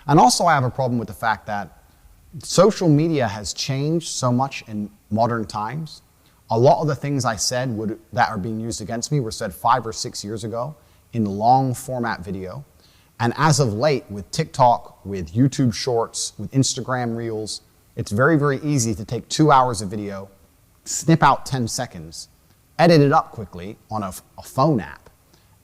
And also I have a problem with the fact that social media has changed so much in modern times. A lot of the things I said that are being used against me were said 5 or 6 years ago in long format video. And as of late, with TikTok, with YouTube Shorts, with Instagram Reels, it's very, very easy to take 2 hours of video, snip out 10 seconds, edit it up quickly on a phone app,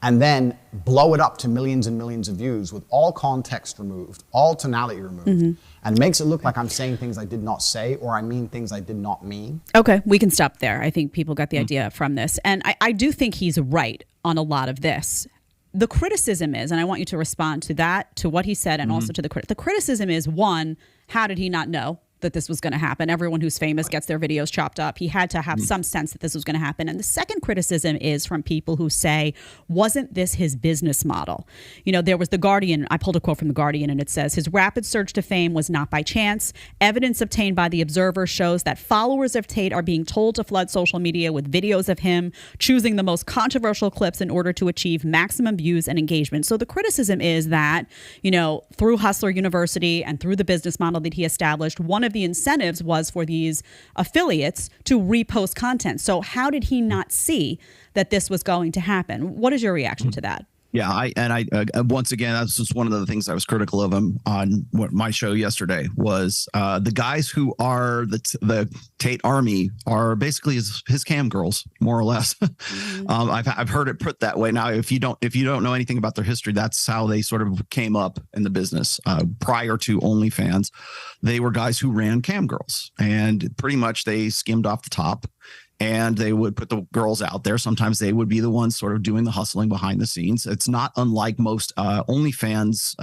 and then blow it up to millions and millions of views with all context removed, all tonality removed, and makes it look like I'm saying things I did not say or I mean things I did not mean. Okay, we can stop there. I think people got the idea from this. And I do think he's right on a lot of this. The criticism is, and I want you to respond to that, to what he said, and also to the criticism is, one, how did he not know that this was going to happen? Everyone who's famous gets their videos chopped up. He had to have some sense that this was going to happen. And the second criticism is from people who say, wasn't this his business model? You know, there was The Guardian. I pulled a quote from The Guardian, and it says, his rapid surge to fame was not by chance. Evidence obtained by The Observer shows that followers of Tate are being told to flood social media with videos of him choosing the most controversial clips in order to achieve maximum views and engagement. So the criticism is that, you know, through Hustler University and through the business model that he established, one of the incentives was for these affiliates to repost content. So how did he not see that this was going to happen? What is your reaction to that? Yeah, I once again, that's just one of the things I was critical of him on my show yesterday was the guys who are the Tate Army are basically his cam girls, more or less. I've heard it put that way. Now, if you don't know anything about their history, that's how they sort of came up in the business. Prior to OnlyFans, they were guys who ran cam girls, and pretty much they skimmed off the top. And they would put the girls out there. Sometimes they would be the ones sort of doing the hustling behind the scenes. It's not unlike most OnlyFans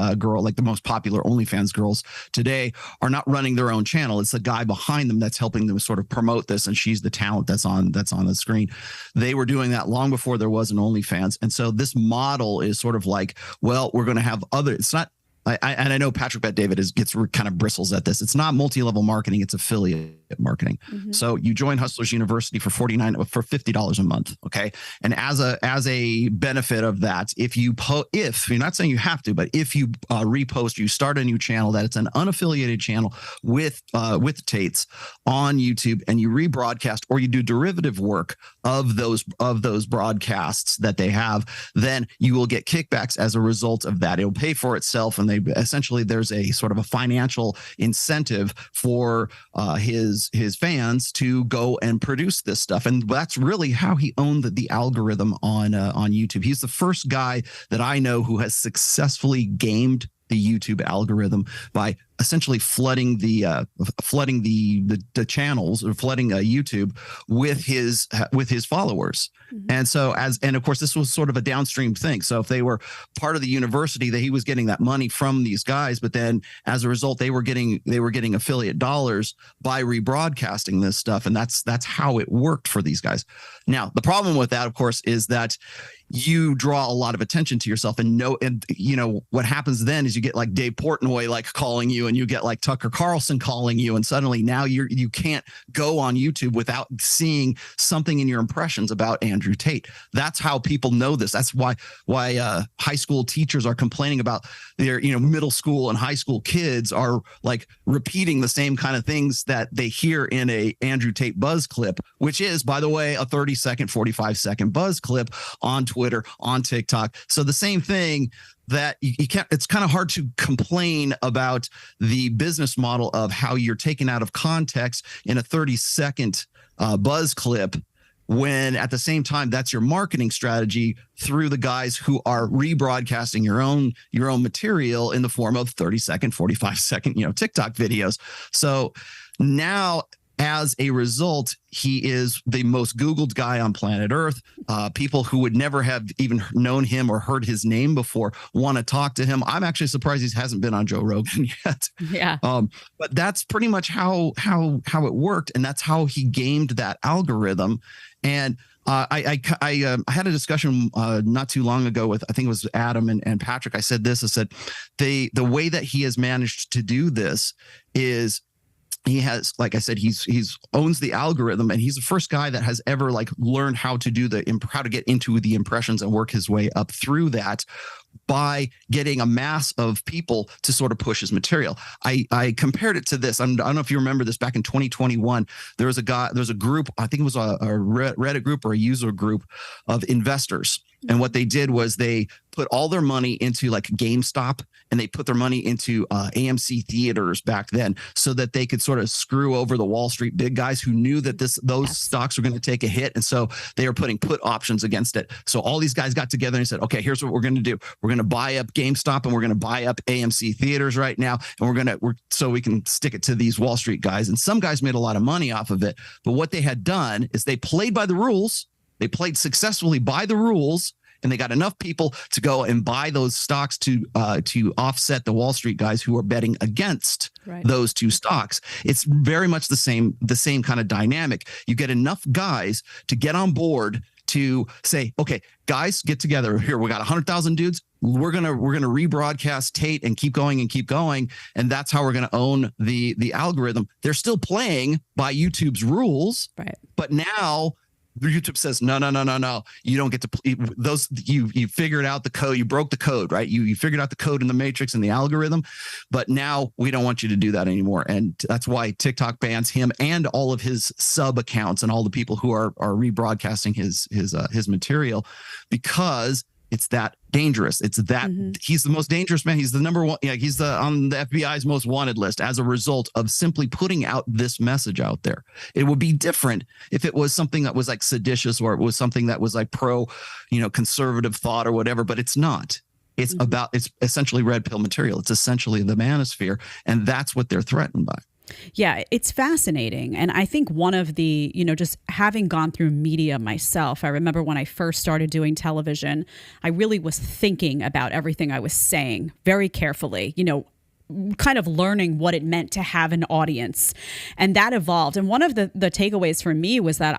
like the most popular OnlyFans girls today are not running their own channel. It's the guy behind them that's helping them sort of promote this, and she's the talent that's on the screen. They were doing that long before there was an OnlyFans, and so this model is sort of like, well, we're going to have other. It's not. And I know Patrick Bet David gets kind of bristles at this. It's not multi-level marketing; it's affiliate marketing. So you join Hustlers University for $50 a month, okay? And as a benefit of that, if you're not saying you have to, but if you repost, you start a new channel that it's an unaffiliated channel with Tate's on YouTube, and you rebroadcast or you do derivative work of those broadcasts that they have, then you will get kickbacks as a result of that. It'll pay for itself, and there's a sort of a financial incentive for his fans to go and produce this stuff, and that's really how he owned the algorithm on YouTube. He's the first guy that I know who has successfully gamed the YouTube algorithm by essentially flooding the channels, or flooding YouTube with his followers. And so and of course this was sort of a downstream thing. So if they were part of the university, that he was getting that money from these guys, but then as a result they were getting affiliate dollars by rebroadcasting this stuff, and that's how it worked for these guys. Now the problem with that, of course, is that you draw a lot of attention to yourself, and you know what happens then is you get like Dave Portnoy like calling you, and you get like Tucker Carlson calling you, and suddenly now you can't go on YouTube without seeing something in your impressions about Andrew Tate. That's how people know this. That's why high school teachers are complaining about their middle school and high school kids are like repeating the same kind of things that they hear in a Andrew Tate buzz clip, which is, by the way, a 30-second, 45-second buzz clip on Twitter, on TikTok. So the same thing that you can't, it's kind of hard to complain about the business model of how you're taken out of context in a 30-second buzz clip, when at the same time that's your marketing strategy through the guys who are rebroadcasting your own material in the form of 30-second, 45-second, TikTok videos. So now, as a result, he is the most Googled guy on planet Earth. People who would never have even known him or heard his name before want to talk to him. I'm actually surprised he hasn't been on Joe Rogan yet. Yeah. But that's pretty much how it worked, and that's how he gamed that algorithm. And I had a discussion not too long ago with, I think it was Adam and Patrick. I said the way that he has managed to do this is he has, like I said, he's owns the algorithm, and he's the first guy that has ever like learned how to do how to get into the impressions and work his way up through that by getting a mass of people to sort of push his material. I compared it to this. I don't know if you remember this. Back in 2021, there's a group, I think it was a Reddit group or a user group of investors. And what they did was they put all their money into like GameStop, and they put their money into AMC theaters back then, so that they could sort of screw over the Wall Street big guys who knew that those stocks were going to take a hit. And so they were putting put options against it. So all these guys got together and said, okay, here's what we're going to do. We're going to buy up GameStop, and we're going to buy up AMC theaters right now. And so we can stick it to these Wall Street guys. And some guys made a lot of money off of it. But what they had done is they played by the rules. They played successfully by the rules, and they got enough people to go and buy those stocks to offset the Wall Street guys who are betting against those two stocks. It's very much the same kind of dynamic. You get enough guys to get on board to say, okay, guys, get together here. We got 100,000 dudes. We're gonna rebroadcast Tate and keep going, and that's how we're gonna own the algorithm. They're still playing by YouTube's rules, right? But now YouTube says, no. You don't get to those. You figured out the code. You broke the code, right? You figured out the code in the matrix and the algorithm, but now we don't want you to do that anymore. And that's why TikTok bans him and all of his sub accounts and all the people who are rebroadcasting his material, because it's that dangerous. It's that he's the most dangerous man. He's the number one. Yeah, he's on the FBI's most wanted list as a result of simply putting out this message out there. It would be different if it was something that was like seditious, or it was something that was like pro, conservative thought or whatever. But it's not. It's it's essentially red pill material. It's essentially the manosphere, and that's what they're threatened by. Yeah, it's fascinating. And I think one of the, just having gone through media myself, I remember when I first started doing television, I really was thinking about everything I was saying very carefully, kind of learning what it meant to have an audience. And that evolved. And one of the takeaways for me was that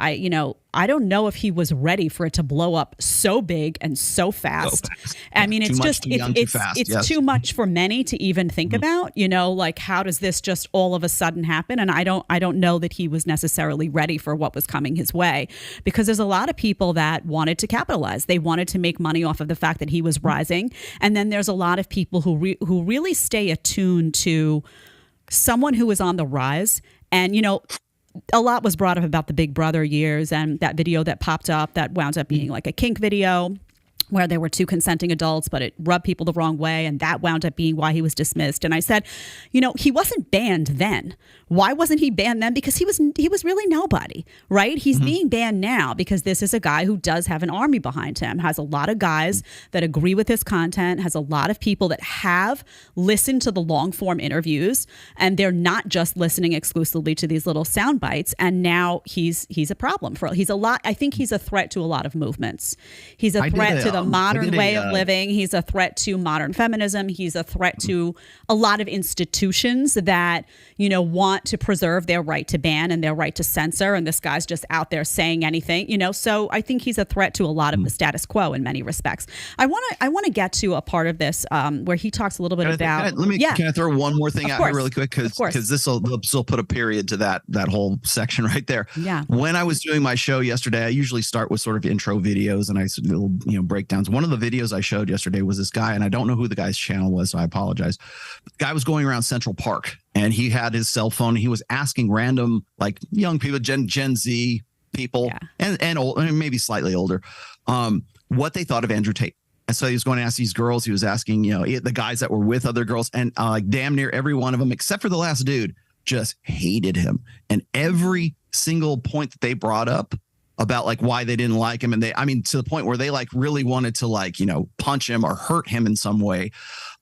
I don't know if he was ready for it to blow up so big and so fast. I mean, it's just, it's too much for many to even think about, like, how does this just all of a sudden happen? And I don't know that he was necessarily ready for what was coming his way, because there's a lot of people that wanted to capitalize. They wanted to make money off of the fact that he was rising. And then there's a lot of people who really stay attuned to someone who is on the rise. And, a lot was brought up about the Big Brother years and that video that popped up that wound up being like a kink video where there were two consenting adults, but it rubbed people the wrong way. And that wound up being why he was dismissed. And I said, he wasn't banned then. Why wasn't he banned then? Because he was really nobody, right? He's being banned now because this is a guy who does have an army behind him, has a lot of guys that agree with his content, has a lot of people that have listened to the long form interviews, and they're not just listening exclusively to these little sound bites. And now he's a problem I think he's a threat to a lot, of movements. He's a threat to the modern way of living. He's a threat to modern feminism. He's a threat to a lot of institutions that, want to preserve their right to ban and their right to censor. And this guy's just out there saying anything, so I think he's a threat to a lot of the status quo in many respects. I want to get to a part of this where he talks a little bit about. Can I throw one more thing out here really quick? Because this will put a period to that whole section right there. Yeah. When I was doing my show yesterday, I usually start with sort of intro videos and little breakdowns. One of the videos I showed yesterday was this guy, and I don't know who the guy's channel was, so I apologize. The guy was going around Central Park, and he had his cell phone. And he was asking random, like, young people, Gen Z people, and old, and maybe slightly older, what they thought of Andrew Tate. And so he was going to ask these girls. He was asking, the guys that were with other girls, and like damn near every one of them, except for the last dude, just hated him. And every single point that they brought up about like why they didn't like him, and to the point where they like really wanted to like, punch him or hurt him in some way.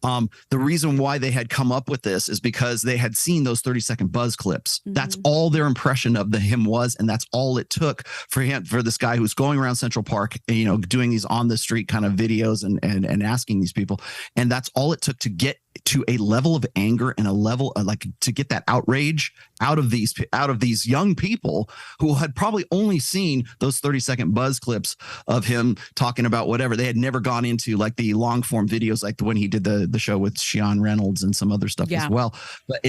The reason why they had come up with this is because they had seen those 30-second buzz clips. That's all their impression of him was, and that's all it took for this guy who's going around Central Park, doing these on the street kind of videos and asking these people. And that's all it took to get to a level of anger and a level of, like, to get that outrage out of these young people who had probably only seen those 30-second buzz clips of him talking about whatever. They had never gone into like the long form videos, like when he did the show with Sheon Reynolds and some other stuff as well. But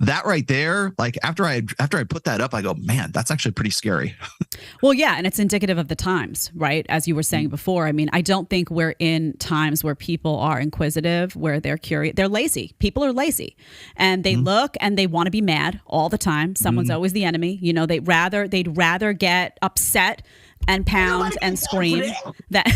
that right there, like after I put that up, I go, man, that's actually pretty scary. Well, yeah, and it's indicative of the times, right? As you were saying before, I mean, I don't think we're in times where people are inquisitive, where they're curious. They're lazy. People are lazy, and they look and they want to be mad all the time. Someone's always the enemy. You know, they'd rather get upset and pound and scream that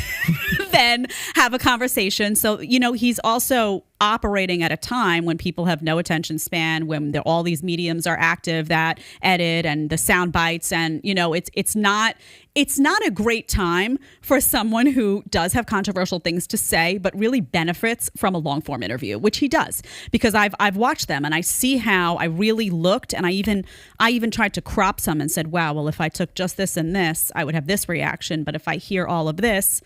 than have a conversation. So, you know, he's also operating at a time when people have no attention span, when all these mediums are active that edit and the sound bites, and you know, it's not a great time for someone who does have controversial things to say, but really benefits from a long form interview, which he does, because I've watched them and I see how I really looked, and I even tried to crop some and said, wow, well, if I took just this and this, I would have this reaction, but if I hear all of this,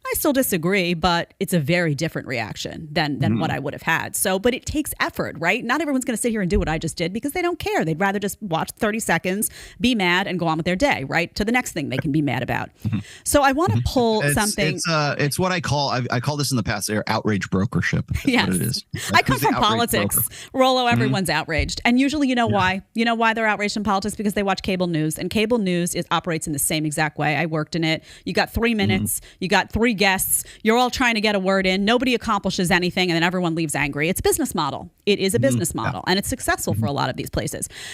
I still disagree, but it's a very different reaction than what I would have had. So, but it takes effort, right? Not everyone's going to sit here and do what I just did because they don't care. They'd rather just watch 30 seconds, be mad, and go on with their day, right? To the next thing they can be mad about. So I want to pull something. It's what I call this in the past, outrage brokership. That's yes. what it is. I come from politics. Rollo, everyone's outraged. And usually you know why. You know why they're outraged in politics? Because they watch cable news. And cable news operates in the same exact way. I worked in it. You got 3 minutes. You got 3 guests. You're all trying to get a word in. Nobody accomplishes anything, and then everyone leaves angry. It's a business model. It is a business model, and it's successful for a lot of these places.